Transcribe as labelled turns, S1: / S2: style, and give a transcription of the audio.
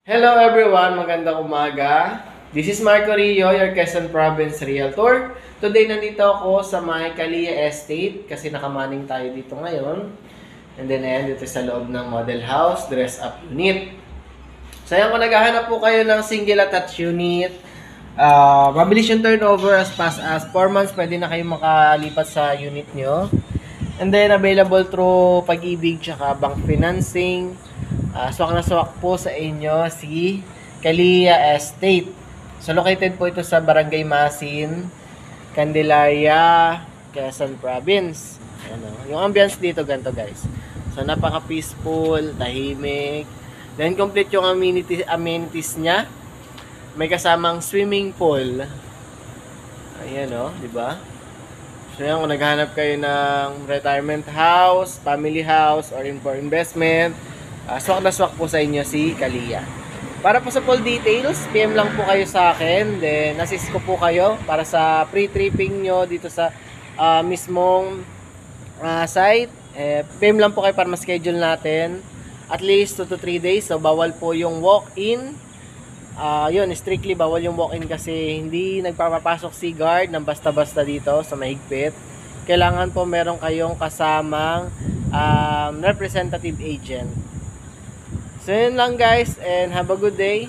S1: Hello everyone, magandang umaga. This is Marco Rio, your Quezon Province Realtor. Today nandito ako sa may Calia Estate kasi nakamaning tayo dito ngayon. And then ayan, dito sa loob ng model house, dress up unit. So ayan, kung naghahanap po kayo ng single attached unit, mabilis yung turnover as fast as 4 months, pwede na kayong makalipat sa unit nyo. And then available through Pag-ibig tsaka bank financing. Swak na swak po sa inyo si Calia Estate. So located po ito sa Barangay Masin, Candelaria, Quezon Province. Ano, yung ambience dito ganito guys. So napaka-peaceful, tahimik. Then complete yung amenities niya. May kasamang swimming pool. Ayan oh, di ba? So yan, kung naghahanap kayo ng retirement house, family house, or for investment, swak na swak po sa inyo si Calia. Para po sa full details, PM lang po kayo sa akin. Then, assist ko po kayo para sa pre-tripping nyo dito sa mismong site. PM lang po kayo para ma-schedule natin. At least 2 to 3 days. So, bawal po yung walk-in. Yun, strictly bawal yung walk-in kasi hindi nagpapapasok si guard ng basta-basta dito sa mahigpit. Kailangan po meron kayong kasamang representative agent. So yun lang guys, and have a good day.